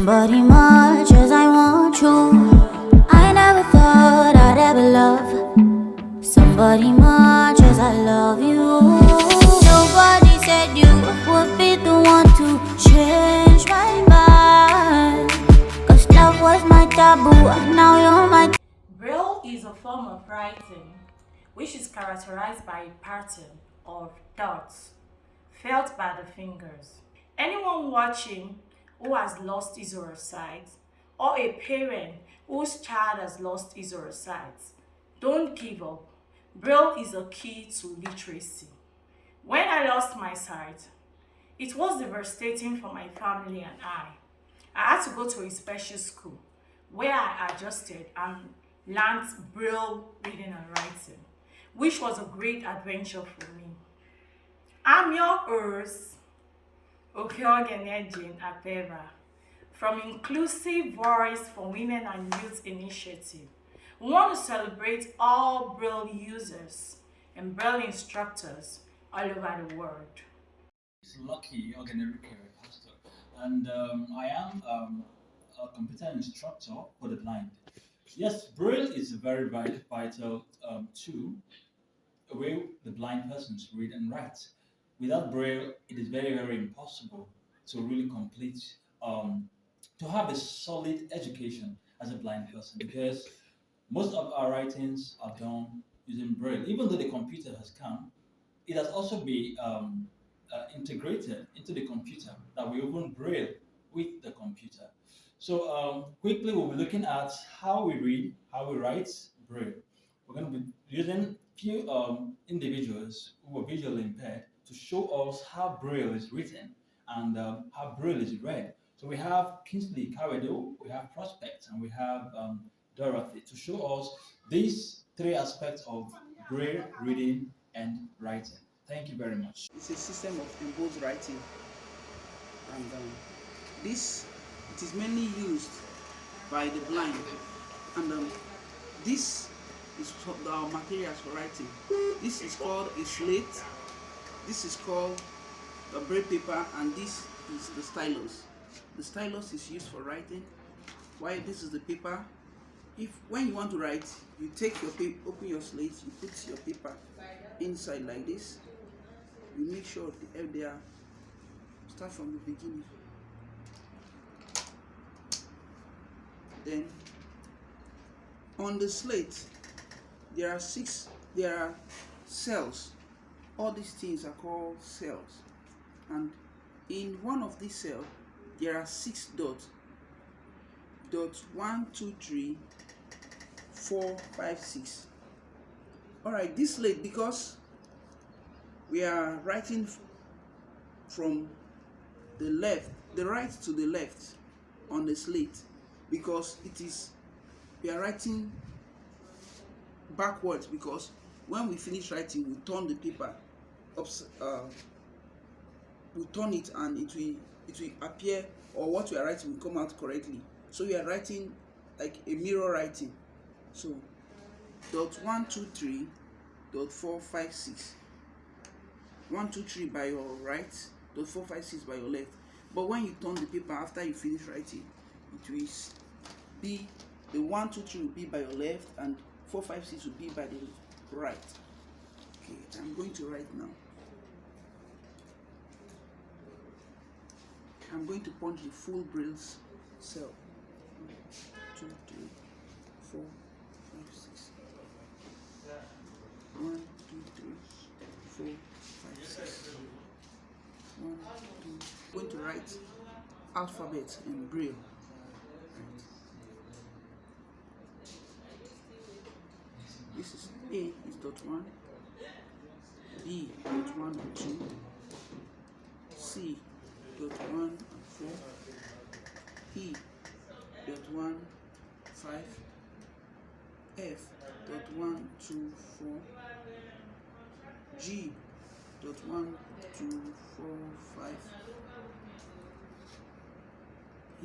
somebody much as I want you. I never thought I'd ever love somebody much as I love you. Nobody said you would be the one to change my mind, 'cause love was my taboo, now you're my. Braille is a form of writing which is characterized by a pattern of dots felt by the fingers. Anyone watching who has lost his or her sight, or a parent whose child has lost his or her sight, don't give up. Braille is a key to literacy. When I lost my sight, it was devastating for my family and I. I had to go to a special school where I adjusted and learned Braille reading and writing, which was a great adventure for me. I'm your host, Jane Apeva, from Inclusive Voice for Women and Youth Initiative. We want to celebrate all Braille users and Braille instructors all over the world. It's Lucky Ogenerique Pastor, and I am a computer instructor for the blind. Yes, Braille is a very vital tool, a way the blind persons read and write. Without Braille, it is very impossible to really complete, to have a solid education as a blind person, because most of our writings are done using Braille. Even though the computer has come, it has also been integrated into the computer, that we open Braille with the computer. So quickly we'll be looking at how we read, how we write Braille. We're going to be using few individuals who are visually impaired to show us how Braille is written and how Braille is read. So we have Kingsley Kawedo, we have Prospect, and we have Dorothy to show us these three aspects of Braille reading and writing. Thank you very much. It's a system of embossed writing, and this it is mainly used by the blind, and this is our materials for writing. This is called a slate, this is called a Braille paper, and this is the stylus. The stylus is used for writing, while this is the paper. When you want to write, you take your paper, open your slate, you put your paper inside like this. You make sure they are, start from the beginning. Then on the slate there are cells. All these things are called cells, and in one of these cells there are 6 dots. Dots 1, 2, 3, 4, 5, 6. Alright, this slate, because we are writing from the right to the left on the slate, because we are writing backwards, because when we finish writing we turn the paper we turn it and it will appear, or what we are writing will come out correctly. So we are writing like a mirror writing. So dot 1, 2, 3, dot 4, 5, 6. 1, 2, 3 by your right, dot 4, 5, 6 by your left. But when you turn the paper after you finish writing, it will be the 1, 2, 3 will be by your left, and 4, 5, 6 will be by the right. Okay, I'm going to write now. I'm going to punch the full Braille cell. 2, 3, 4, 5, 6. 1, 2, 3, 4, 5, 6. 1, 2. I'm going to write alphabet in Braille. This is A is dot 1, B dot 1 and 2, C dot 1 and 4, E dot 1, 5, F dot 1, 2, 4, G dot 1, 2, 4, 5,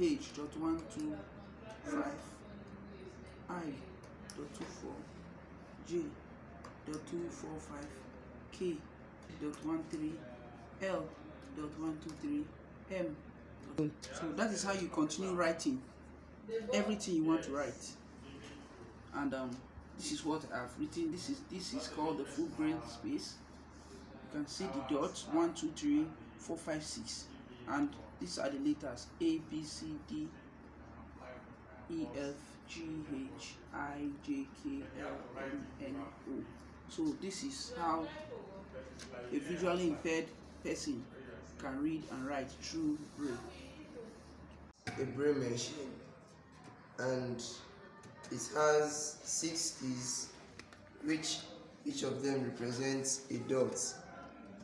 H dot 1, 2, 5, I dot 2, 4, J dot 2, 4, 5, K dot 1, 3, L dot 1, 2, 3, M So that is how you continue writing everything you want to write. And this is what I've written. This is called the full braille space. You can see the dots 1, 2, 3, 4, 5, 6, and these are the letters A, B, C, D, E, F, G, H, I, J, K, L, M, N, O. So this is how a visually impaired person can read and write through Braille. A Braille machine, and it has 6 keys, which each of them represents a dot.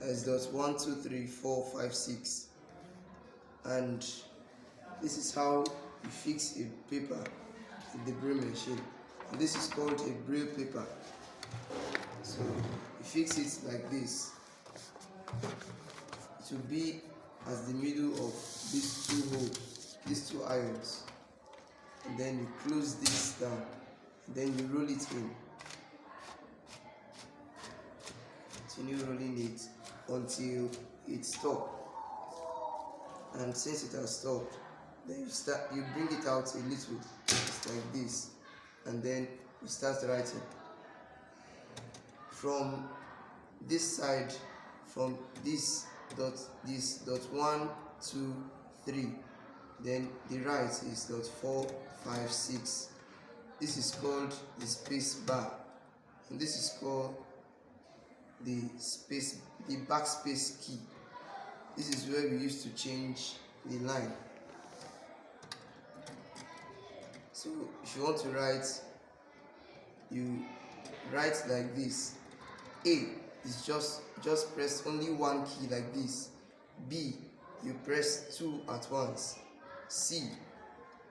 As dots 1, 2, 3, 4, 5, 6. And this is how you fix a paper in the Braille machine. And this is called a Braille paper. So you fix it like this. It will be as the middle of these two holes, these two irons. And then you close this down. And then you roll it in. Continue rolling it until it stops. And since it has stopped, then you bring it out a little, just like this, and then you start writing. From this side, from this dot 1, 2, 3, then the right is dot 4, 5, 6. This is called the space bar, and this is called the backspace key. This is where we used to change the line. So if you want to write, you write like this. A is just press only one key like this. B, you press 2 at once. C,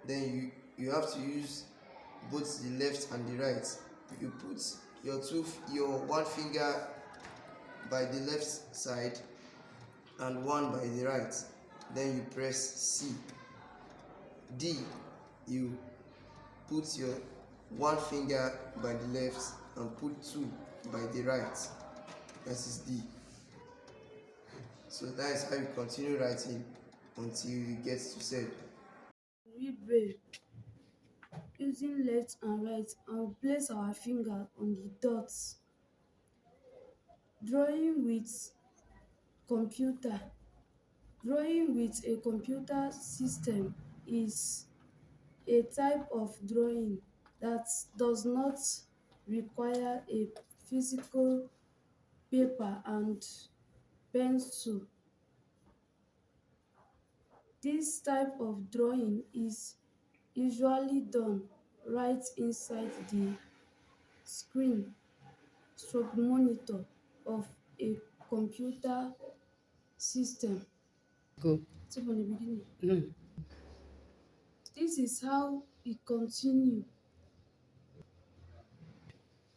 then you have to use both the left and the right. You put your one finger by the left side and one by the right, then you press C. D, you put your one finger by the left and put 2 by the right. That is D. So that is how you continue writing until you get to Z. Read Braille using left and right, and place our finger on the dots. Drawing with a computer system is a type of drawing that does not require a physical paper and pencil. This type of drawing is usually done right inside the screen monitor of a computer system. Go. So from the beginning. No. This is how we continue.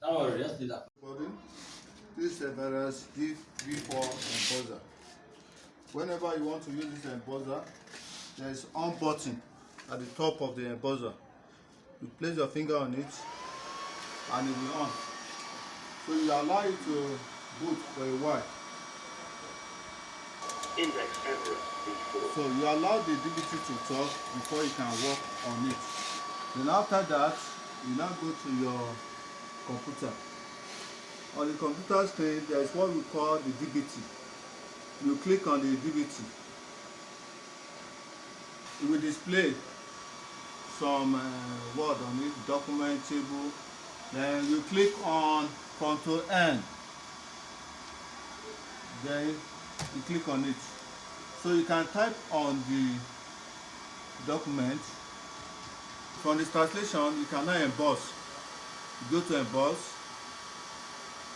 Don't worry, let's do that. This virus give V4 embosser. Whenever you want to use this embosser, there is on button at the top of the embosser. You place your finger on it and it will on. So you allow it to boot for a while. Index error V4. So you allow the DBT to talk before you can work on it. Then after that, you now go to your computer. On the computer screen, there is what we call the DBT. You click on the DBT. It will display some word on it, document, table. Then you click on Control N. Then you click on it. So you can type on the document. From the translation, you can now emboss. You go to emboss.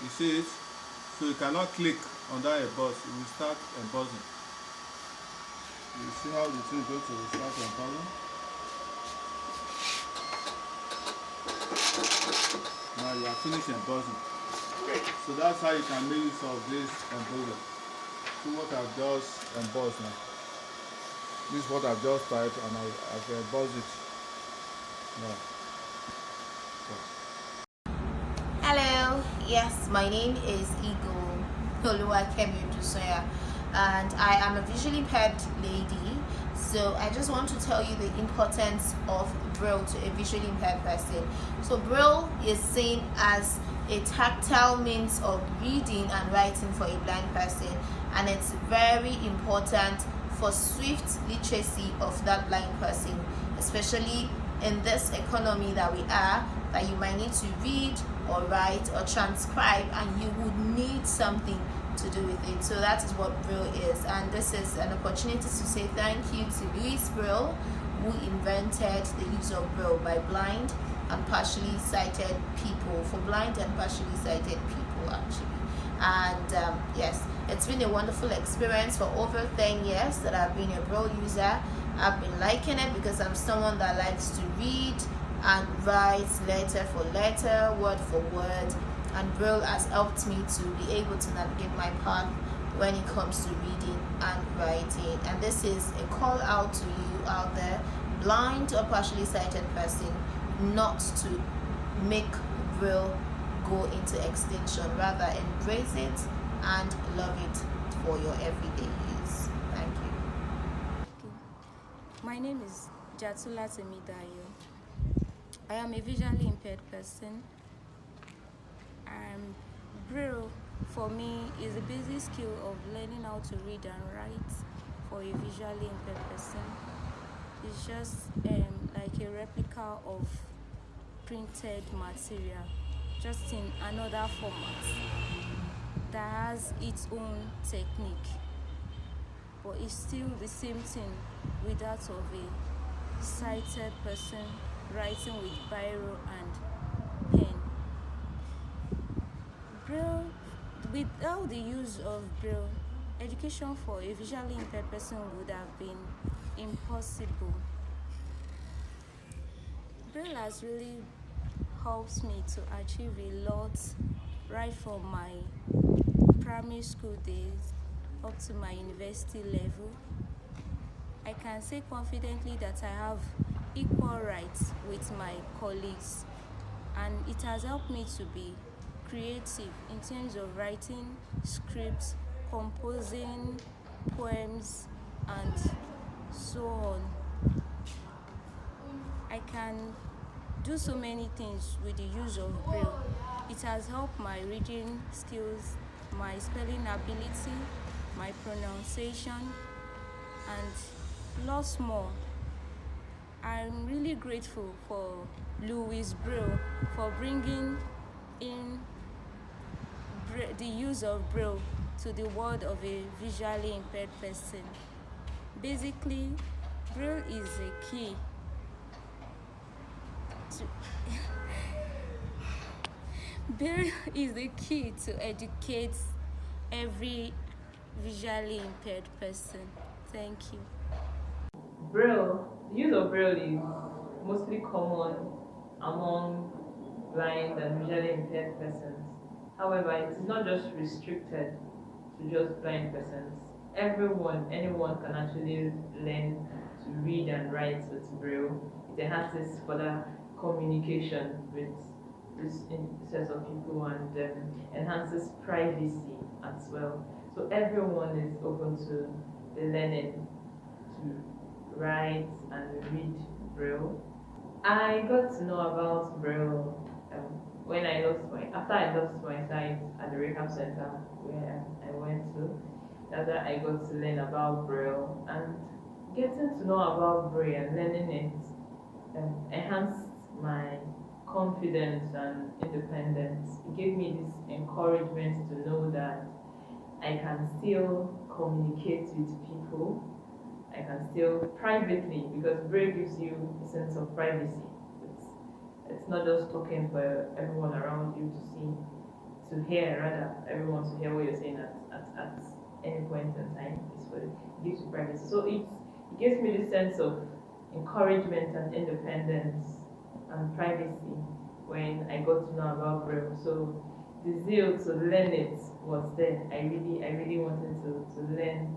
You see it. So you cannot click on that emboss. It will start embossing. You see how the thing goes to start embossing. Now you are finished embossing. So that's how you can make use of this embosser. See what I've just embossed now. This is what I've just typed and I've embossed it now. Hello, yes, my name is Eagle Oluwakemi Dusoya. and I am a visually impaired lady. So I just want to tell you the importance of Braille to a visually impaired person. So Braille is seen as a tactile means of reading and writing for a blind person, and it's very important for swift literacy of that blind person, especially in this economy that we are, that you might need to read or write or transcribe, and you would need something to do with it. So that is what Braille is, and this is an opportunity to say thank you to Louis Braille, who invented the use of Braille by blind and partially sighted people, for blind and partially sighted people actually. And yes, it's been a wonderful experience for over 10 years that I've been a Braille user. I've been liking it because I'm someone that likes to read and write letter for letter, word for word, and Braille has helped me to be able to navigate my path when it comes to reading and writing. And this is a call out to you out there, blind or partially sighted person, not to make Braille go into extinction, rather embrace it and love it for your everyday use. Thank you. My name is Jatula Temidayo. I am a visually impaired person. Braille for me is a basic skill of learning how to read and write for a visually impaired person. It's just like a replica of printed material, just in another format that has its own technique, but it's still the same thing with that of a sighted person writing with biro and pen. Braille, without the use of Braille, education for a visually impaired person would have been impossible. Braille has really helped me to achieve a lot, right from my primary school days up to my university level. I can say confidently that I have equal rights with my colleagues, and it has helped me to be creative in terms of writing scripts, composing poems, and so on. I can do so many things with the use of Braille. It has helped my reading skills, my spelling ability, my pronunciation, and lots more. I'm really grateful for Louis Braille for bringing in the use of Braille to the world of a visually impaired person. Basically, Braille is a key to Braille is the key to educate every visually impaired person. Thank you. Braille, the use of Braille is mostly common among blind and visually impaired persons. However, it is not just restricted to just blind persons. Anyone can actually learn to read and write with Braille. It enhances further communication with this sets of people and enhances privacy as well. So everyone is open to the learning to write and read Braille. I got to know about Braille when after I lost my sight at the Rehab Center where I went to. After I got to learn about Braille, and getting to know about Braille and learning it enhanced my confidence and independence. It gave me this encouragement to know that I can still communicate with people. I can still privately, because Braille gives you a sense of privacy. It's not just talking for everyone around you to see, to hear, rather, everyone to hear what you're saying at any point in time. It gives you privacy. So it gives me this sense of encouragement and independence and privacy when I got to know about Braille. So the zeal to learn it was there. I really wanted to learn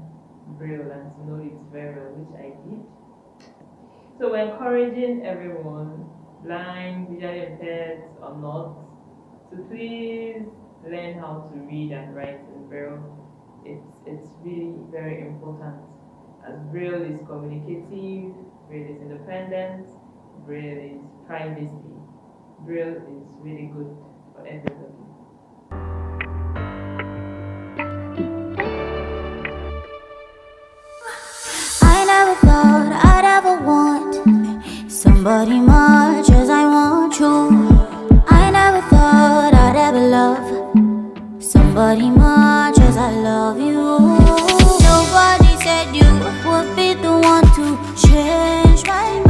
Braille and to know it very well, which I did. So we're encouraging everyone, blind, visually impaired or not, to please learn how to read and write in Braille. it's really very important. As Braille is communicative, Braille is independent, Braille is privacy. Braille is really good for everybody. I never thought I'd ever want somebody much as I want you. I never thought I'd ever love somebody much as I love you. Nobody said you would be the one to change my